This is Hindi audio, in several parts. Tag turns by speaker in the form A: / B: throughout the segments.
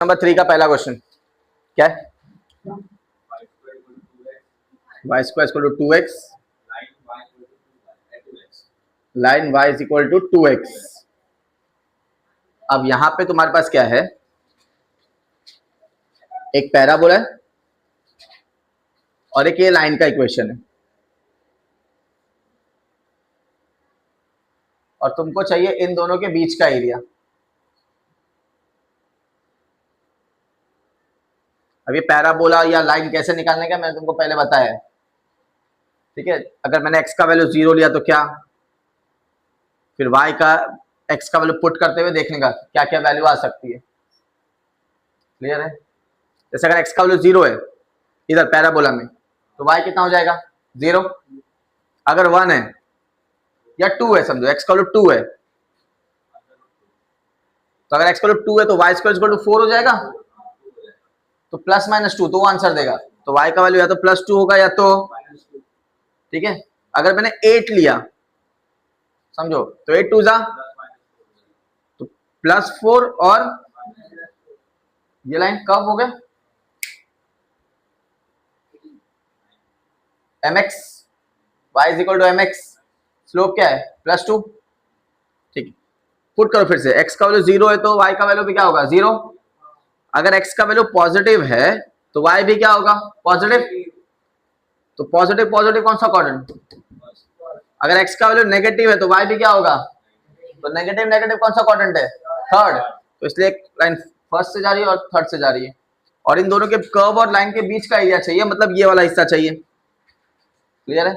A: नंबर 3 का पहला क्वेश्चन क्या है? y square equal to 2x, line y is equal to 2x। अब यहां पे तुम्हारे पास क्या है? एक पैराबोला है और एक ये लाइन का इक्वेशन है, और तुमको चाहिए इन दोनों के बीच का एरिया। अब ये पैराबोला या लाइन कैसे निकालने का मैंने तुमको पहले बताया है, ठीक है। अगर मैंने x का वैल्यू 0 लिया तो क्या, फिर y का x का वैल्यू पुट करते हुए देखने का क्या क्या वैल्यू आ सकती है। क्लियर है? जैसे अगर x का वैल्यू 0 है इधर पैराबोला में, तो y कितना हो जाएगा? 0। अगर 1 है या 2 है, समझो x का वैल्यू 2 है, तो अगर x का वैल्यू 2 है तो y स्क्वायर इक्वल टू 4 हो जाएगा। तो प्लस माइनस 2 तो वो आंसर देगा। तो y का वैल्यू या तो +2 होगा या तो, ठीक है। अगर मैंने 8 लिया, समझो, तो 8 2 जा तो +4, और ये लाइन कब हो गया? mx, y is equal to mx, slope क्या है? +2, ठीक है। पुट करो फिर से, x का वैल्यू 0 है तो y का वैल्यू भी क्या होगा? 0। अगर x का वैल्यू पॉजिटिव है तो y भी क्या होगा? पॉजिटिव। तो पॉजिटिव पॉजिटिव कौन सा क्वाड्रेंट? अगर x का वैल्यू नेगेटिव है तो y भी क्या होगा? तो नेगेटिव नेगेटिव कौन सा क्वाड्रेंट है? थर्ड। तो इसलिए एक लाइन फर्स्ट से जा रही है और थर्ड से जा रही है, और इन दोनों के कर्व और लाइन के बीच का एरिया चाहिए, मतलब ये वाला हिस्सा चाहिए। क्लियर है?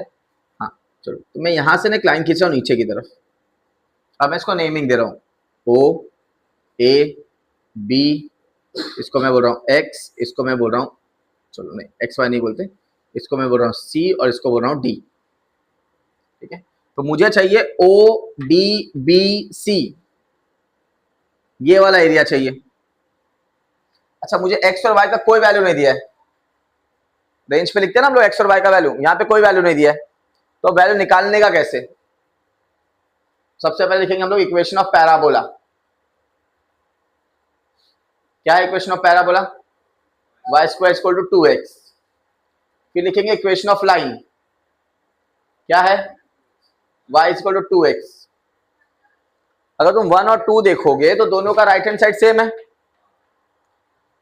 A: हाँ चलो, तो मैं यहां से एक लाइन खींच रहा हूँ नीचे की तरफ। अब मैं इसको नेमिंग दे रहा हूँ, O A B, इसको मैं बोल रहा हूँ x, इसको मैं बोल रहा हूँ, चलो नहीं एक्स वाई नहीं बोलते, इसको मैं बोल रहा हूँ C, और इसको बोल रहा हूँ D। ठीक है, तो मुझे चाहिए ODBC, ये वाला एरिया चाहिए। अच्छा, मुझे x और y का कोई वैल्यू नहीं दिया है। रेंज पे लिखते हैं ना हम लोग x और y का वैल्यू, यहाँ पे कोई वैल्यू नहीं दिया है, तो वैल्यू निकालने का कैसे? सबसे पहले लिखेंगे हम लोग इक्वेशन ऑफ पैराबोला। क्या है equation of parabola? y square equal to 2x। फिर लिखेंगे इक्वेशन ऑफ लाइन, क्या है? y equal to 2x। अगर तुम 1 और 2 देखोगे तो दोनों का राइट हैंड साइड सेम है।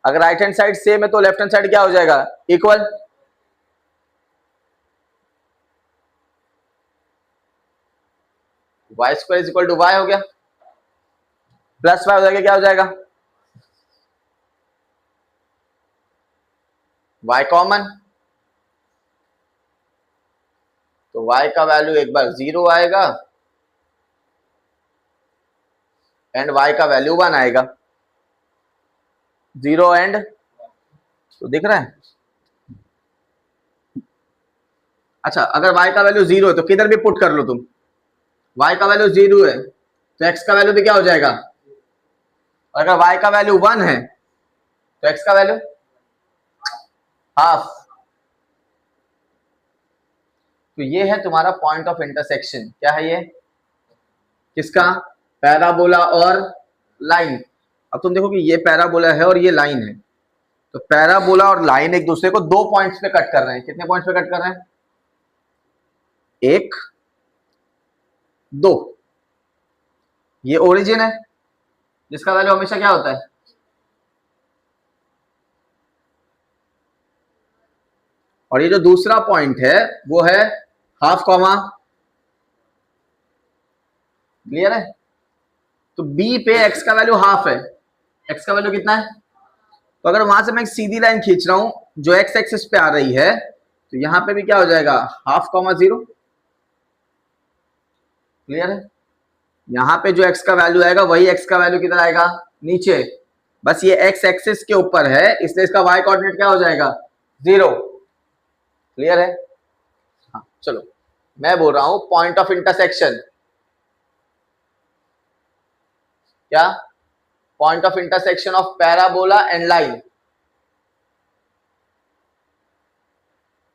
A: अगर राइट हैंड साइड सेम है तो लेफ्ट हैंड साइड क्या हो जाएगा? Equal. y square equal to y हो गया, प्लस y हो जाएगा, क्या हो जाएगा? y कॉमन, तो y का वैल्यू एक बार 0 आएगा एंड y का वैल्यू 1 आएगा। 0 एंड, तो दिख रहा है? अच्छा, अगर y का वैल्यू 0 है तो किधर भी पुट कर लो तुम, y का वैल्यू 0 है तो x का वैल्यू भी क्या हो जाएगा? और अगर y का वैल्यू 1 है तो x का वैल्यू हाफ। तो ये है तुम्हारा पॉइंट ऑफ इंटरसेक्शन। क्या है ये? किसका? पैराबोला और लाइन। अब तुम देखो कि ये पैराबोला है और ये लाइन है, तो पैराबोला और लाइन एक दूसरे को 2 पॉइंट्स पे कट कर रहे हैं। कितने पॉइंट्स पे कट कर रहे हैं? 1 2। ये ओरिजिन है जिसका वैल्यू हमेशा क्या होता है? और ये जो दूसरा पॉइंट है वो है हाफ कॉमा। क्लियर है? तो बी पे x का वैल्यू हाफ है, x का वैल्यू कितना है? तो अगर वहां से मैं एक सीधी लाइन खींच रहा हूं जो x एक्सिस पे आ रही है, तो यहां पे भी क्या हो जाएगा? Half comma 0। क्लियर है? यहां पे जो x का वैल्यू आएगा वही x का वैल्यू किधर आएगा? नीचे। बस ये x एक्सिस के ऊपर है इसलिए इसका y कोऑर्डिनेट क्या हो जाएगा? 0। क्लियर है? हाँ चलो, मैं बोल रहा हूं पॉइंट ऑफ इंटरसेक्शन। क्या? Point of intersection of parabola and line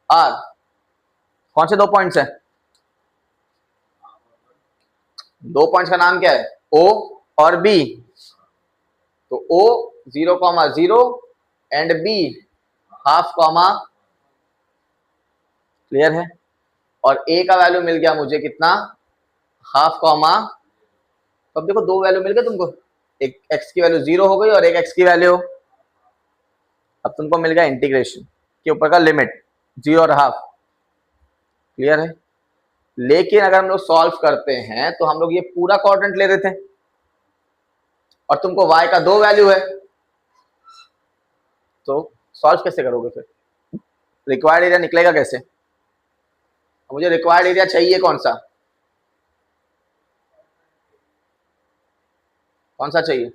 A: are, कौन से 2 पॉइंट्स हैं? 2 पॉइंट्स का नाम क्या है? O और B। तो O 0,0 and B half comma, clear है। और ए का वैल्यू मिल गया मुझे कितना, हाफ कॉमा। अब देखो दो वैल्यू मिल गए तुमको, एक एक्स की वैल्यू 0 हो गई और एक एक्स की वैल्यू, अब तुमको मिल गया इंटीग्रेशन के ऊपर का लिमिट 0 और हाफ, क्लियर है। लेकिन अगर हम लोग सॉल्व करते हैं तो हम लोग ये पूरा क्वाड्रेंट ले रहे थे और तुमको y का 2 वैल्यू है, तो सॉल्व कैसे करोगे फिर, रिक्वायर्ड एरिया निकलेगा कैसे। मुझे रिक्वायर्ड एरिया चाहिए कौन सा, कौन सा चाहिए,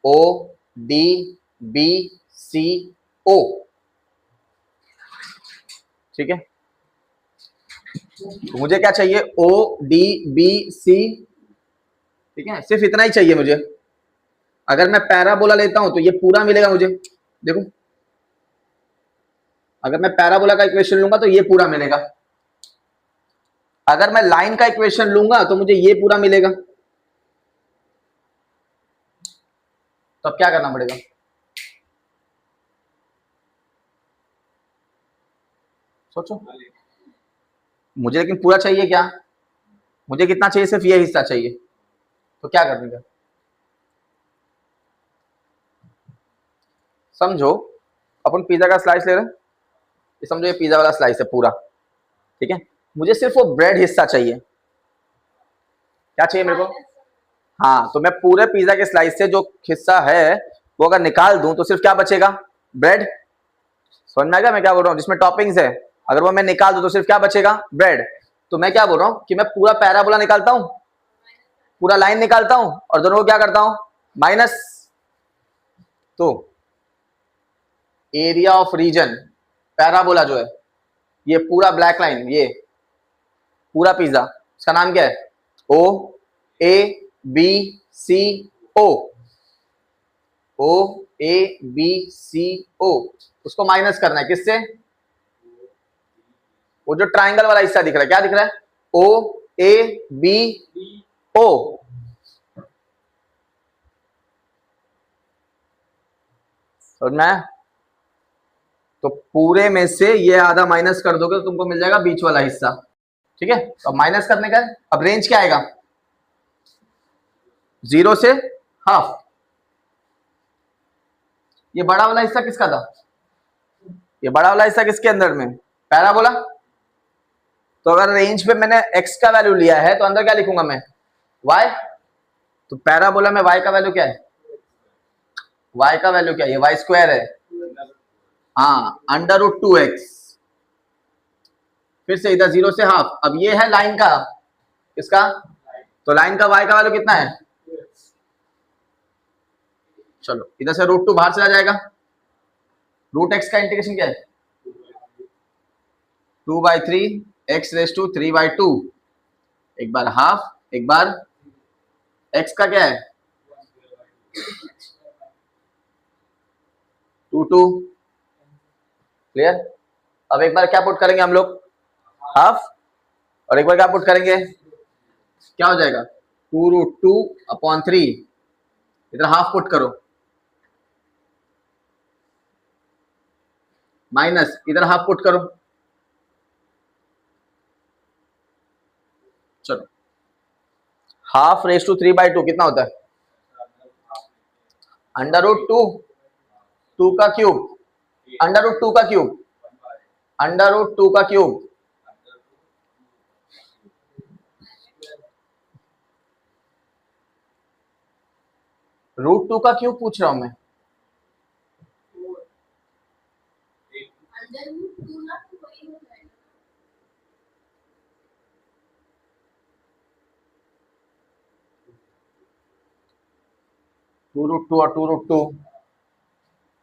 A: ओ डी बी सी ओ, ठीक है। तो मुझे क्या चाहिए, ओ डी बी सी, ठीक है, सिर्फ इतना ही चाहिए मुझे। अगर मैं पैराबोला लेता हूं तो ये पूरा मिलेगा मुझे, देखो अगर मैं पैराबोला का इक्वेशन लूंगा तो ये पूरा मिलेगा, अगर मैं लाइन का इक्वेशन लूंगा तो मुझे ये पूरा मिलेगा। तो अब क्या करना पड़ेगा, सोचो। मुझे लेकिन पूरा चाहिए क्या, मुझे कितना चाहिए, सिर्फ ये हिस्सा चाहिए, तो क्या करने का, समझो अपन पिज्जा का स्लाइस ले रहे हैं, ये समझो ये पिज्जा वाला स्लाइस है पूरा, ठीक है। मुझे सिर्फ वो ब्रेड हिस्सा चाहिए, क्या चाहिए मेरे को, हाँ, तो मैं पूरे पिज्जा के स्लाइस से जो हिस्सा है वो अगर निकाल दूं तो सिर्फ क्या बचेगा, ब्रेड। समझ में आ गया मैं क्या बोल रहा हूँ, जिसमें टॉपिंग्स है अगर वो मैं निकाल दूं तो सिर्फ क्या बचेगा, ब्रेड। तो मैं क्या बोल रहा हूँ कि मैं पूरा पैराबोला निकालता हूँ, पूरा लाइन निकालता हूँ और दोनों को क्या करता हूँ, माइनस। तो एरिया ऑफ रीजन पैराबोला जो है, ये पूरा ब्लैक लाइन, ये पूरा पिज्जा, इसका नाम क्या है, ओ A B C O, O A B C ओ, उसको माइनस करना है किससे, वो जो ट्राइंगल वाला हिस्सा दिख रहा है, क्या दिख रहा है, ओ ए बी ओ, समझना है। तो पूरे में से ये आधा माइनस कर दोगे तो तुमको मिल जाएगा बीच वाला हिस्सा, ठीक है। तो अब माइनस करने का, अब रेंज क्या आएगा, 0 से हाफ। ये बड़ा वाला हिस्सा किसका था, ये बड़ा वाला हिस्सा किसके अंदर में, पैराबोला। तो अगर रेंज पे मैंने x का वैल्यू लिया है तो अंदर क्या लिखूंगा मैं, y। तो पैराबोला में y का वैल्यू क्या है, y का वैल्यू क्या है, ये y स्क्वायर है, हाँ, √2x। फिर से इधर 0 से हाफ, अब ये है लाइन का, किसका, तो लाइन का y का वैल्यू कितना है, चलो इधर से √2 बाहर चला जाएगा, √x का इंटीग्रेशन क्या है, 2/3 x⁻3/2, एक बार हाफ, एक बार x का क्या है 2, क्लियर। अब एक बार क्या पुट करेंगे हम लोग, हाफ, और एक बार क्या पुट करेंगे, क्या हो जाएगा 2√2/3, इधर हाफ पुट करो, माइनस इधर हाफ पुट करो, चलो ½ कितना होता है, √2, 2 का क्यूब, √2 का क्यूब, √2 का क्यूब, √2 का क्यूब पूछ रहा हूं मैं, √2 और 2√2,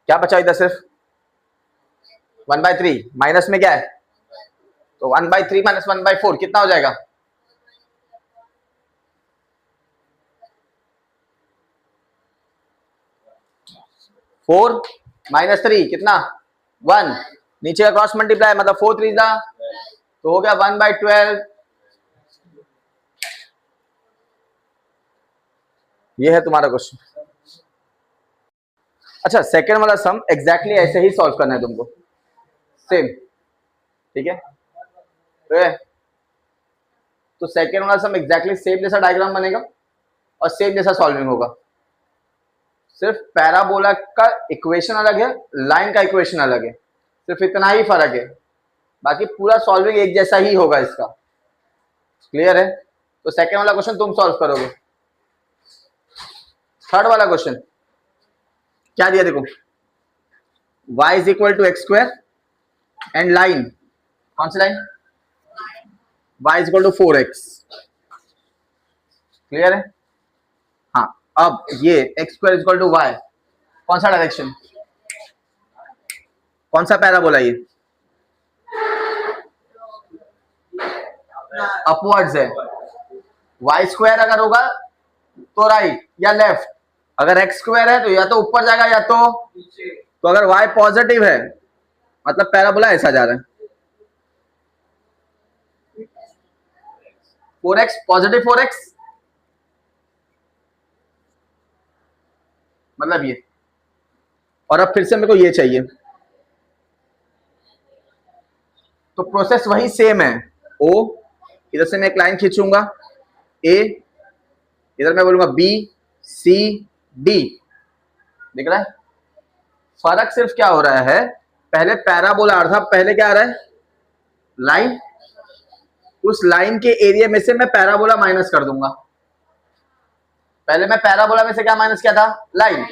A: क्या बचा इधर, सिर्फ 1/3, माइनस में क्या है, तो 1/3 माइनस 1/4 कितना हो जाएगा, 4 - 3 कितना 1, नीचे का क्रॉस मल्टीप्लाई मतलब 4 3 जा, तो हो गया 1/12। ये है तुम्हारा क्वेश्चन। अच्छा, सेकेंड वाला सम एग्जैक्टली ऐसे ही सॉल्व करना है तुमको, सेम, ठीक है। तो सेकेंड वाला सम एग्जैक्टली सेम जैसा डायग्राम बनेगा और सेम जैसा सॉल्विंग होगा, सिर्फ पैराबोला का इक्वेशन अलग है, लाइन का इक्वेशन अलग है, सिर्फ इतना ही फर्क है, बाकी पूरा सॉल्विंग एक जैसा ही होगा इसका। क्लियर है? तो सेकेंड वाला क्वेश्चन तुम सॉल्व करोगे। थर्ड वाला क्वेश्चन क्या दिया देखो, y is equal to x square and line, कौन सी line, y is equal to 4x। Clear है? हाँ, अब ये x square is equal to y, कौन सा डायरेक्शन, कौन सा पैराबोला ये, अपवर्ड्स है। वाई स्क्वायर अगर होगा तो राइट या लेफ्ट, अगर एक्स स्क्वायर है तो या तो ऊपर जाएगा या तो अगर वाई पॉजिटिव है मतलब पैराबोला ऐसा जा रहा है, 4x पॉजिटिव 4x मतलब ये। और अब फिर से मेरे को ये चाहिए, तो प्रोसेस वही सेम है। ओ, इधर से मैं एक लाइन खींचूंगा, ए, इधर मैं बोलूंगा बी सी डी, दिख रहा है? फर्क सिर्फ क्या हो रहा है, पहले पैराबोला आ रहा था, पहले क्या आ रहा है, लाइन, उस लाइन के एरिया में से मैं पैराबोला माइनस कर दूंगा। पहले मैं पैराबोला में से क्या माइनस किया था, लाइन।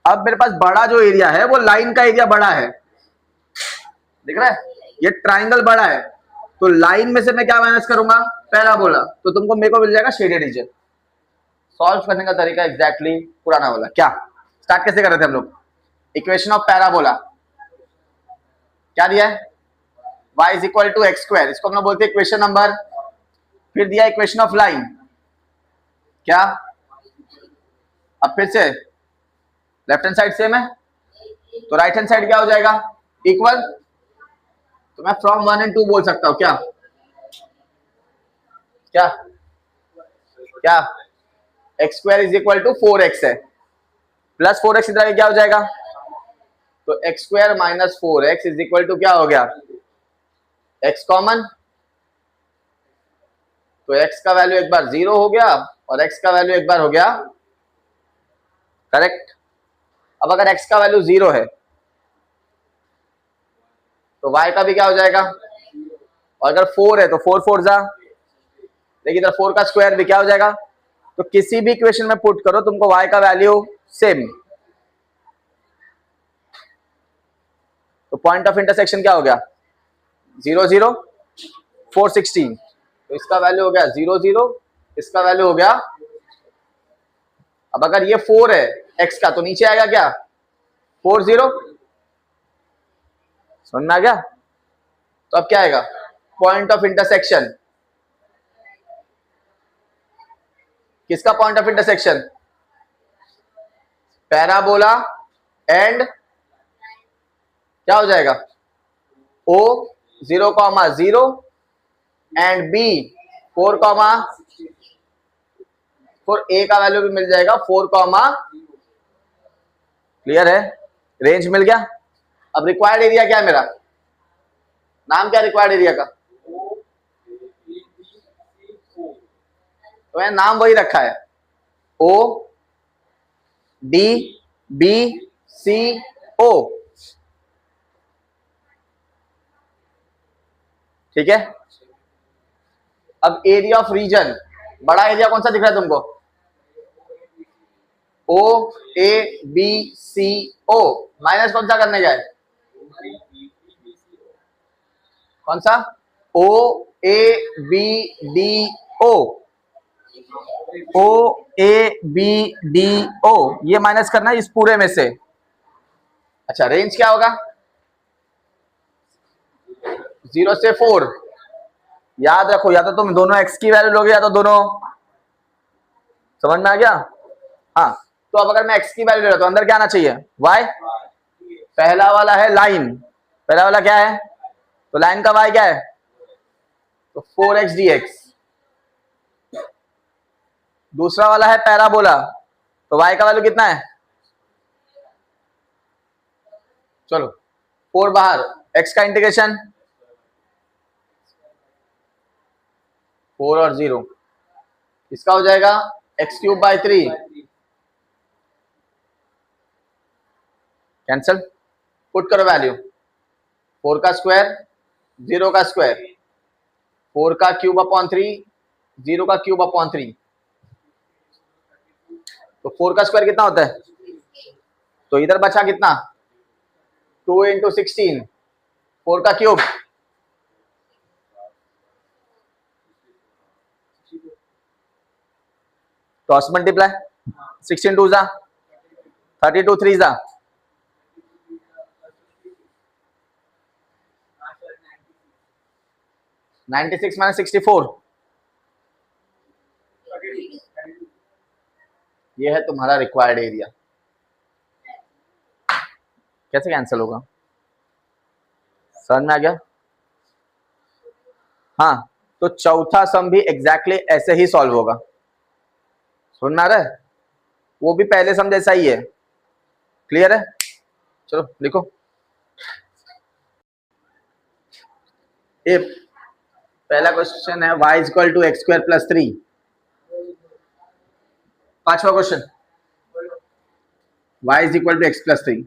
A: अब मेरे पास बड़ा जो एरिया है वो लाइन का एरिया बड़ा है, दिख रहा है? ये ट्राइंगल बड़ा है, तो लाइन में से मैं क्या माइनस करूंगा, पैराबोला, तो तुमको मेरे को मिल जाएगा शेडेड रीजन। सॉल्व करने का तरीका एग्जैक्टली पुराना वाला। क्या स्टार्ट कैसे कर रहे थे हम लोग, इक्वेशन ऑफ पैराबोला क्या दिया है, y is equal to x square, इसको हम लोग बोलते हैं इक्वेशन नंबर। फिर दिया इक्वेशन ऑफ लाइन, क्या, अब फिर से लेफ्ट हैंड साइड सेम है तो राइट हैंड साइड क्या हो जाएगा, इक्वल। तो मैं फ्रॉम 1 and 2 बोल सकता हूं, क्या क्या क्या, X square is equal to 4x है, प्लस 4x इधर क्या हो जाएगा, तो X square minus 4x is equal to क्या हो गया, x कॉमन, तो x का वैल्यू एक बार 0 हो गया और x का वैल्यू एक बार हो गया, करेक्ट। अब अगर x का वैल्यू 0 है तो y का भी क्या हो जाएगा, और अगर 4 है तो 4 4 जा, लेकिन इधर 4 का स्क्वायर भी क्या हो जाएगा। तो किसी भी इक्वेशन में पुट करो तुमको y का वैल्यू सेम। तो पॉइंट ऑफ इंटरसेक्शन क्या हो गया, 0 0 4 16, तो इसका वैल्यू हो गया 0 0, इसका वैल्यू हो गया। अब अगर ये 4 है x का तो नीचे आएगा क्या, 4 0, समझ में आ गया? तो अब क्या आएगा, पॉइंट ऑफ इंटरसेक्शन, किसका point of intersection, parabola and क्या हो जाएगा, O 0,0 एंड B 4, और A का वैल्यू भी मिल जाएगा 4, क्लियर है? रेंज मिल गया। अब रिक्वायर्ड एरिया क्या है मेरा, नाम क्या रिक्वायर्ड एरिया का, तो मैंने नाम वही रखा है, O D B C O, ठीक है। अब एरिया ऑफ रीजन, बड़ा एरिया कौन सा दिख रहा है तुमको, O A B C O, minus कौन सा करने जाए, कौन सा, O A B D O, O A B D O, ये माइनस करना है इस पूरे में से। अच्छा, रेंज क्या होगा, 0 से 4, याद रखो या तो तुम दोनों x की वैल्यू लोगे या तो दोनों, समझ में आ गया? हाँ, तो अब अगर मैं x की वैल्यू ले रहा हूं तो अंदर क्या आना चाहिए, y, पहला वाला है लाइन, पहला वाला क्या है, तो लाइन का y क्या है, तो 4x dx, दूसरा वाला है पैराबोला, तो y का वैल्यू कितना है, चलो 4 बाहर, x का इंटीग्रेशन 4 और 0, इसका हो जाएगा x³/3 कैंसल, पुट करो वैल्यू 4 का स्क्वायर 0 का स्क्वायर, 4 का क्यूब अपॉन 3 0 का क्यूब अपॉन 3, तो 4 का स्क्वायर कितना होता है, तो इधर बचा कितना 2 × 16, 4 का क्यूब क्रॉस मल्टीप्लाई 16 2 जा 32 3 जा 96 - 64, ये है तुम्हारा रिक्वायर्ड एरिया। कैसे कैंसिल होगा, समझ में आ गया? हाँ, तो चौथा सम भी एग्जैक्टली ऐसे ही सॉल्व होगा, समझ में आ रहा है? वो भी पहले सम जैसा ही है, क्लियर है? चलो लिखो, ये पहला क्वेश्चन है y = x² + 3। पांचवा क्वेश्चन y = x + 3।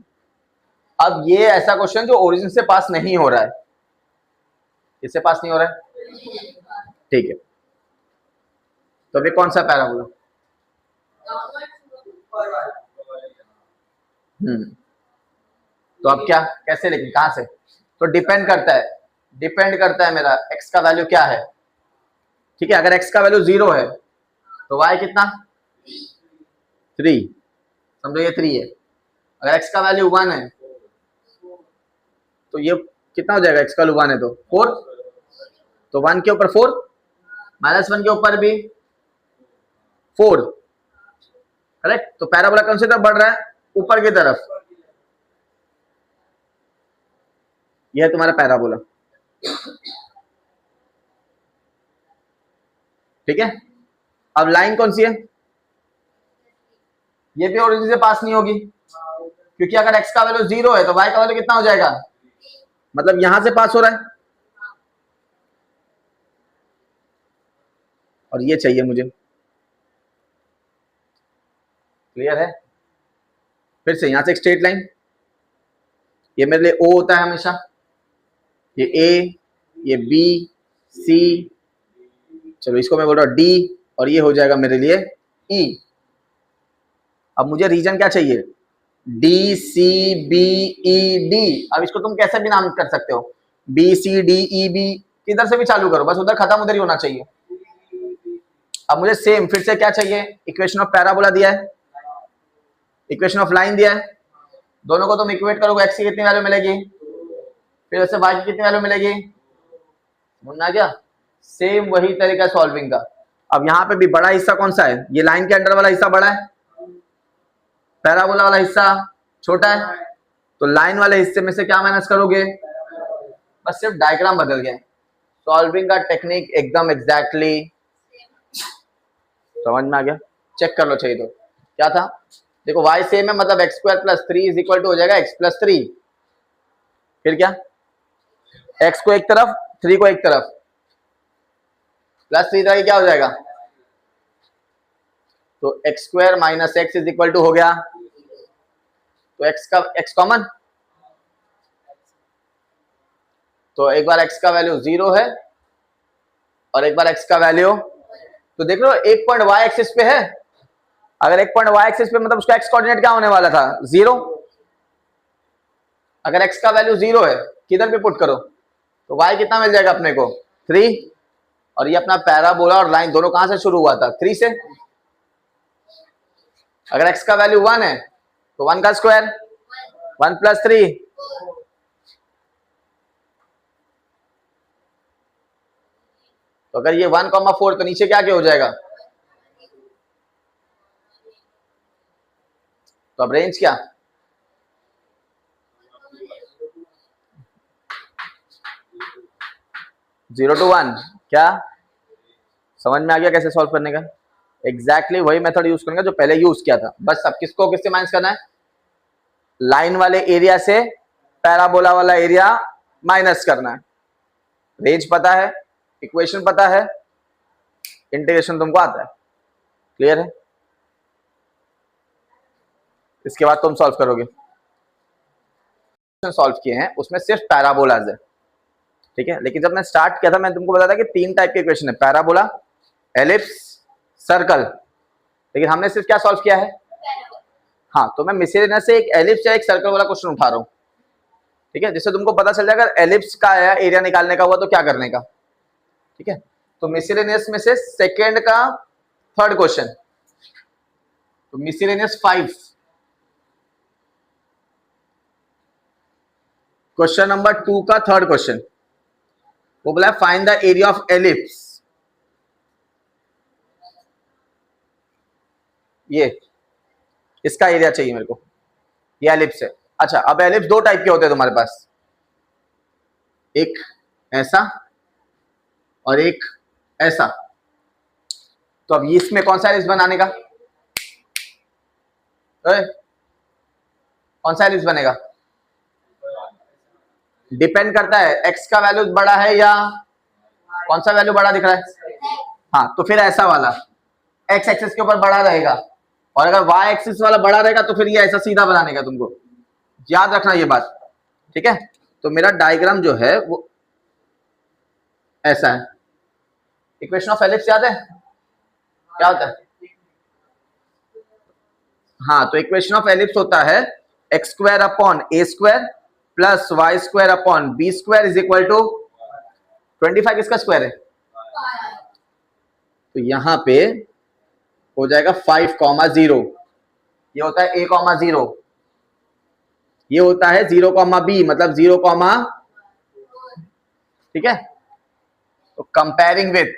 A: अब ये ऐसा क्वेश्चन जो ओरिजिन से पास नहीं हो रहा है, इससे पास नहीं हो रहा है, ठीक है। तो अभी कौन सा पैराबोला, तो अब क्या कैसे लिखें, कहां से, तो डिपेंड करता है मेरा x का वैल्यू क्या है, ठीक है। अगर x का वैल्यू 0 है तो y कितना 3, समझो ये 3 है। अगर x का वैल्यू 1 है तो ये कितना हो जाएगा, x का वैल्यू 1 है तो 4, तो 1 के ऊपर 4 -1 के ऊपर भी 4, करेक्ट। तो पैराबोला कौन सी तरफ बढ़ रहा है, ऊपर की तरफ, यह है तुम्हारा पैराबोला, ठीक है। अब लाइन कौन सी है, ये भी ओरिजिन से पास नहीं होगी, क्योंकि अगर x का वैल्यू 0 है तो y का वैल्यू कितना हो जाएगा, मतलब यहां से पास हो रहा है, और ये चाहिए मुझे, क्लियर है? फिर से यहां से एक स्ट्रेट लाइन, ये मेरे लिए O होता है हमेशा, ये A, ये B, C, चलो इसको मैं बोल रहा हूं D, और ये हो जाएगा मेरे लिए E। अब मुझे रीजन क्या चाहिए, D C B E D। अब इसको तुम कैसे भी नाम कर सकते हो, B C D E B, किधर से भी चालू करो, बस उधर खत्म उधर ही होना चाहिए। अब मुझे सेम फिर से क्या चाहिए, इक्वेशन ऑफ पैराबोला दिया है, इक्वेशन ऑफ लाइन दिया है, दोनों को तुम इक्वेट करोगे, x की कितनी वैल्यू मिलेगी, फिर उससे y की कितनी वैल्यू मिलेगी, समझना क्या? सेम वही तरीका सॉल्विंग का। अब यहाँ पे भी बड़ा हिस्सा कौन सा है, ये लाइन के अंडर वाला हिस्सा बड़ा है, पैराबोला वाला हिस्सा छोटा है, तो लाइन वाले हिस्से में से क्या माइनस करोगे, बस सिर्फ डायग्राम बदल गया। सॉल्विंग का टेक्निक एकदम एग्जैक्टली समझ में आ गया, चेक कर लो चाहिए तो। क्या था, देखो y सेम है, मतलब x² + 3 = हो जाएगा x + 3, फिर क्या, x को एक तरफ 3 को एक तरफ, +3 तरह क्या हो जाएगा, तो x² - x = हो गया, तो x कॉमन, तो एक बार x का वैल्यू 0 है और एक बार x का वैल्यू, तो देख लो एक पॉइंट y एक्सिस पे है, अगर एक पॉइंट y एक्सिस पे मतलब उसका x कोऑर्डिनेट क्या होने वाला था 0, अगर x का वैल्यू 0 है किधर पे पुट करो, तो y कितना मिल जाएगा अपने को 3, और ये अपना पैराबोला और लाइन दोनों कहां से शुरू हुआ था 3 से। अगर x का वैल्यू 1 है तो 1 का स्क्वायर 1 + 3, तो अगर ये 1,4 तो नीचे क्या क्या हो जाएगा, तो अब रेंज क्या, जीरो टू 1, क्या समझ में आ गया कैसे सॉल्व करने का? एग्जैक्टली वही मेथड यूज करेंगे जो पहले यूज किया था, बस अब किसको किससे माइनस करना है, लाइन वाले एरिया से पैराबोला वाला एरिया माइनस करना है। रेंज पता है, इक्वेशन पता है, इंटीग्रेशन तुमको आता है। क्लियर है? इसके बाद तुम सॉल्व करोगे। सॉल्व किए हैं उसमें सिर्फ पैराबोलाज है, ठीक है। लेकिन जब मैं स्टार्ट किया था मैंने तुमको बताया था कि 3 टाइप के इक्वेशन है, पैराबोला, एलिप्स, सर्कल। लेकिन हमने सिर्फ क्या सॉल्व किया है? हाँ, तो मैं मिसलेनियस से एक एलिप्स या एक सर्कल वाला क्वेश्चन उठा रहा हूँ, ठीक है, जिससे तुमको पता चल जाएगा अगर एलिप्स का एरिया निकालने का हुआ तो क्या करने का, ठीक है। तो मिसलेनियस में से सेकेंड का थर्ड क्वेश्चन, तो मिसलेनियस 5, क्वेश्चन नंबर 2 का थर्ड क्वेश्चन, वो बोला find the area of ellipse. ये इसका एरिया चाहिए मेरे को, ये एलिप्स है। अच्छा, अब एलिप्स 2 टाइप के होते हैं तुम्हारे पास, एक ऐसा और एक ऐसा। तो अब इसमें कौन सा एलिप्स बनाने का? कौन सा एलिप्स बनेगा? डिपेंड करता है एक्स का वैल्यू बड़ा है या कौन सा वैल्यू बड़ा दिख रहा है। हाँ, तो फिर ऐसा वाला एक्स एक्सिस के ऊपर बड़ा रहेगा, और अगर वाई एक्सिस वाला बड़ा रहेगा तो फिर ये ऐसा सीधा बनाने का, तुमको याद रखना ये बात, ठीक है। तो मेरा डायग्राम जो है वो ऐसा है। इक्वेशन ऑफ एलिप्स याद है क्या होता है? हाँ, तो इक्वेशन ऑफ एलिप्स होता है X square upon A square plus Y square upon B square is equal to 25 किसका स्क्वायर है? तो यहां पे हो जाएगा 5,0, ये होता है a,0, ये होता है 0,b मतलब 0, ठीक है। तो कंपेयरिंग विथ,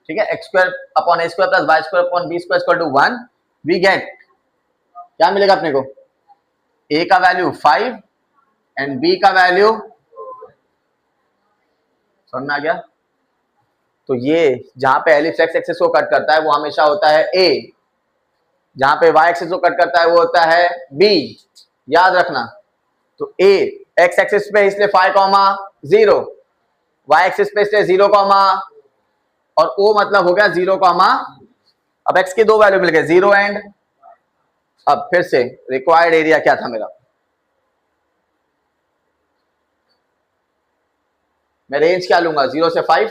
A: ठीक है, X square upon A square plus Y square upon B square equal to 1, we get क्या मिलेगा अपने को? a का वैल्यू 5 एंड b का वैल्यू, समझ में आ गया? तो ये जहां पे एलिप्स एक्स एक्सिस को कट करता है वो हमेशा होता है a, जहां पे y एक्सिस को कट करता है वो होता है b, याद रखना। तो a एक्स एक्सिस पे इसलिए 5,0, y एक्सिस पे इसलिए 0, और o मतलब हो गया 0, अब x की 2 वैल्यू मिल गए 0 एंड, अब फिर से रिक्वायर्ड एरिया क्या था मेरा? मैं रेंज क्या लूंगा? 0 से 5,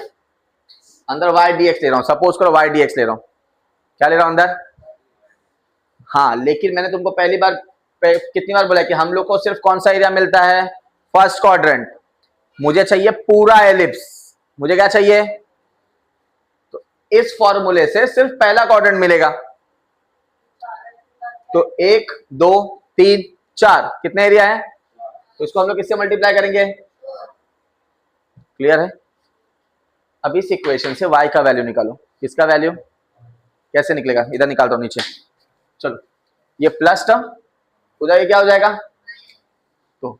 A: अंदर y dx ले रहा हूं, सपोज करो y dx ले रहा हूं, क्या ले रहा हूं अंदर? हाँ, लेकिन मैंने तुमको पहली बार कितनी बार बोला कि हम लोग को सिर्फ कौन सा एरिया मिलता है? First quadrant. मुझे चाहिए पूरा एलिप्स, मुझे क्या चाहिए? तो इस फॉर्मूले से सिर्फ पहला क्वाड्रेंट मिलेगा। तो 1 2 3 4 कितने एरिया है? तो इसको हम लोग किससे मल्टीप्लाई करेंगे? क्लियर है? अब इस इक्वेशन से y का वैल्यू निकालो। किसका वैल्यू? कैसे निकलेगा? इधर निकालता हूं नीचे। चलो, ये प्लस टर्म उधर ये क्या हो जाएगा? तो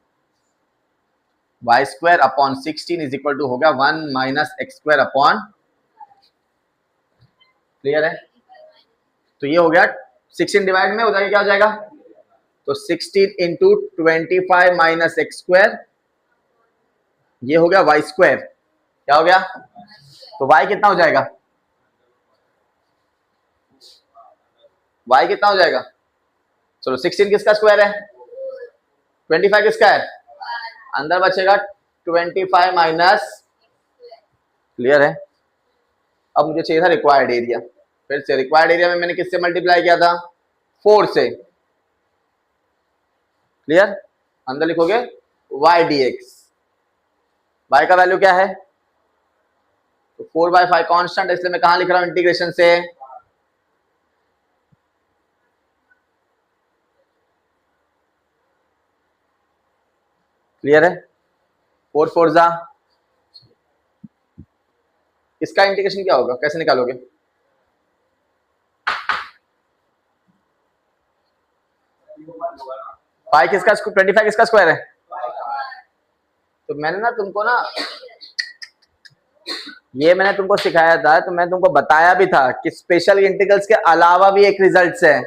A: Y square upon 16 is equal to हो गया 1 minus X square upon, clear है? तो ये हो गया 16 डिवाइड में उधर ये क्या हो जाएगा? तो 16 इंटू 25 माइनस एक्स स्क्वायर, ये हो गया वाई स्क्वायर। क्या हो गया? तो y कितना हो जाएगा? y कितना हो जाएगा? चलो, 16 किसका स्क्वायर है? 25 किसका है? अंदर बचेगा 25 माइनस, क्लियर है? अब मुझे चाहिए था रिक्वायर्ड एरिया। फिर से रिक्वायर्ड एरिया में मैंने किससे मल्टीप्लाई किया था? 4 से, क्लियर? अंदर लिखोगे y dx, y का वैल्यू क्या है? तो 4/5 कांस्टेंट, इसलिए मैं कहां लिख रहा हूं? इंटीग्रेशन से। क्लियर है? 4 4 जा, इसका इंटीग्रेशन क्या होगा? कैसे निकालोगे? फाइव किसका, 25 किसका स्क्वायर है? तो मैंने ना तुमको ना ये मैंने तुमको सिखाया था, तो मैं तुमको बताया भी था कि स्पेशल इंटीग्रल्स के अलावा भी एक रिजल्ट्स है।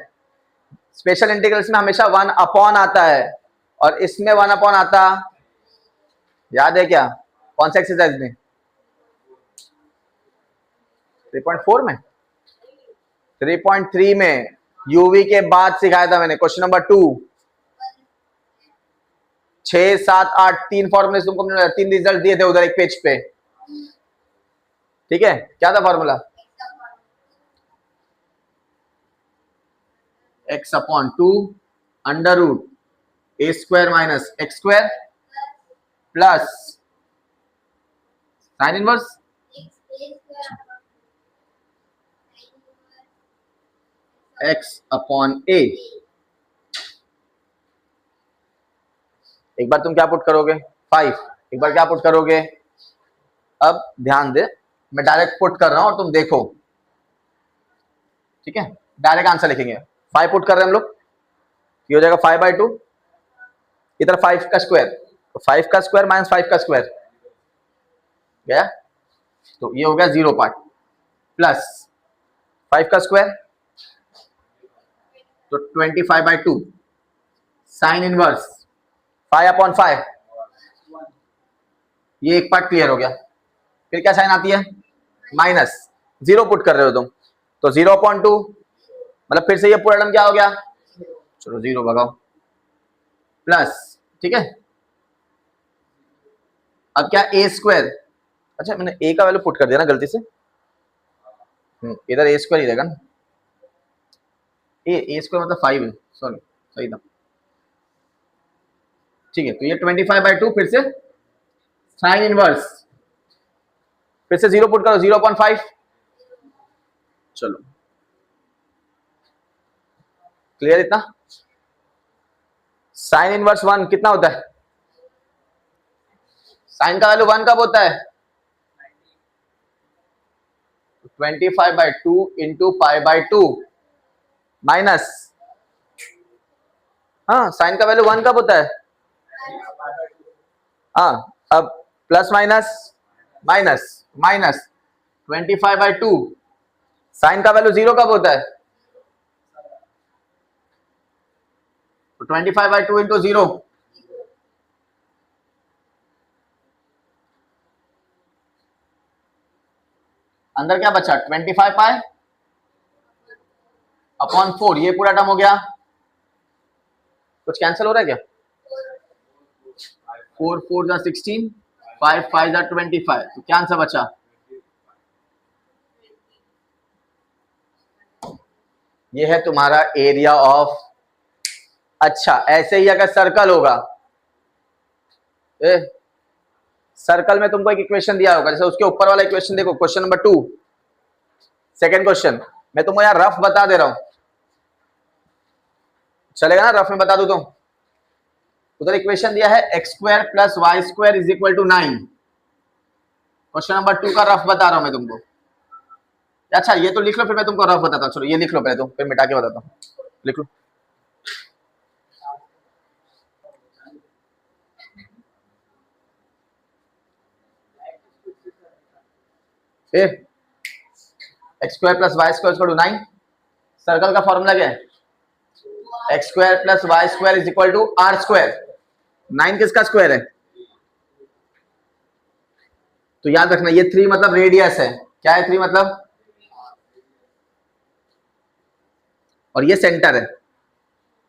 A: स्पेशल इंटीग्रल्स में हमेशा 1 अपॉन आता है और इसमें 1 अपॉन आता, याद है क्या? कौन सा एक्सरसाइज में? 3.4 में, 3.3 में यूवी के बाद सिखाया था मैंने। क्वेश्चन नंबर 2, 6, 7, 8 तीन फॉर्मूले तुमको, 3 रिजल्ट दिए थे उधर एक पेज पे, ठीक है? क्या था formula? x upon 2 under root A square minus X square plus sine inverse x upon a। एक बार तुम क्या पुट करोगे? 5। एक बार क्या पुट करोगे? अब ध्यान दे, मैं डायरेक्ट पुट कर रहा हूं और तुम देखो, ठीक है? डायरेक्ट आंसर लिखेंगे। 5 पुट कर रहे हैं हम लोग, ये हो जाएगा 5/2, इधर 5 का स्क्वायर, तो 5 का स्क्वायर माइनस 5 का स्क्वायर गया, तो ये हो गया 0 पार्ट, प्लस 5 का स्क्वायर तो 25/2 साइन इनवर्स 5/5, ये एक पार्ट क्लियर हो गया। फिर क्या साइन आती है? माइनस, 0 पुट कर रहे हो तुम, तो 0/2, मतलब फिर से ये पूरा टर्म क्या हो गया? चलो 0 भगाओ, प्लस, ठीक है? अब क्या ए स्क्वायर, अच्छा मैंने ए का वैल्यू पुट कर दिया ना गलती से, इधर ए स्क्वायर ही रहेगा ना, ए स्क्वायर मतलब 5 है, सॉरी सही था, ठीक है? तो ये 25/2 फिर से साइन इनवर्स, फिर से 0 पुट करो, 0/5, चलो क्लियर इतना? साइन इनवर्स 1 कितना होता है? साइन का वैल्यू 1 कब होता है? 25/2 इंटू π/2 माइनस, हाँ साइन का वैल्यू 1 कब होता है? हाँ, अब plus minus minus minus 25/2, sine का वैल्यू 0 कब होता है? तो 25/2 इंटू 0, अंदर क्या बचा? 25π/4, ये पूरा टर्म हो गया। कुछ कैंसिल हो रहा है क्या? 4 4 जा 16, 5 5 जा 25, तो क्या आंसर बचा? ये है तुम्हारा एरिया ऑफ। अच्छा, ऐसे ही अगर सर्कल होगा, सर्कल में तुमको एक इक्वेशन दिया होगा, जैसे उसके ऊपर वाला इक्वेशन देखो, क्वेश्चन नंबर 2, सेकंड क्वेश्चन, मैं तुमको यार रफ बता दे रहा हूं, चलेगा ना? रफ में बता दू तो, उधर इक्वेशन दिया है x² + y² = 9। क्वेश्चन नंबर 2 का रफ बता रहा हूं मैं तुमको। अच्छा ये तो लिख लो, फिर मैं तुमको रफ बताता हूँ। चलो ये लिख लो पहले, तो फिर मिटा के बताता हूँ, लिख लो। x² + y² = 9, सर्कल का फॉर्मूला क्या है? x² + y² = r²। 9 किसका स्क्वायर है? तो याद रखना, ये 3 मतलब रेडियस है। क्या है 3 मतलब? और ये सेंटर है,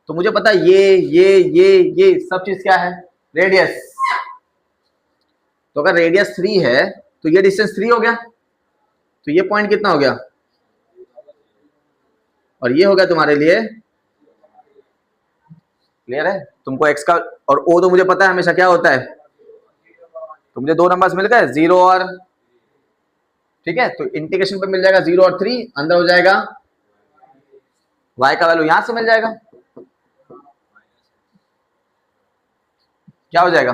A: तो मुझे पता है ये सब चीज क्या है? रेडियस। तो अगर रेडियस 3 है तो ये डिस्टेंस 3 हो गया, तो ये पॉइंट कितना हो गया? और ये हो गया तुम्हारे लिए क्लियर है? तुमको x का और o तो मुझे पता है हमेशा क्या होता है, तो मुझे 2 नंबर्स मिल गए, 0 और, ठीक है? तो इंटीग्रेशन पे मिल जाएगा 0 और 3, अंदर हो जाएगा y का वैल्यू यहां से मिल जाएगा, क्या हो जाएगा?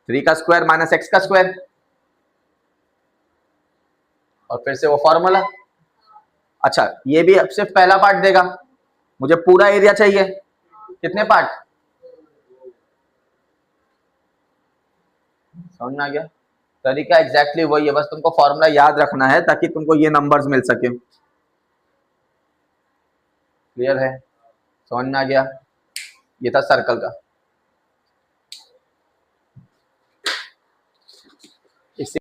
A: थ्री का स्क्वायर माइनस एक्स का स्क्वायर, और फिर से वो फॉर्मूला। अच्छा ये भी अब सिर्फ पहला पार्ट देगा, मुझे पूरा एरिया चाहिए। कितने पार्ट? समझ में आ गया? तरीका एग्जैक्टली वही है, बस तुमको फॉर्मूला याद रखना है ताकि तुमको ये नंबर्स मिल सके। क्लियर है, समझ में आ गया? ये था सर्कल का।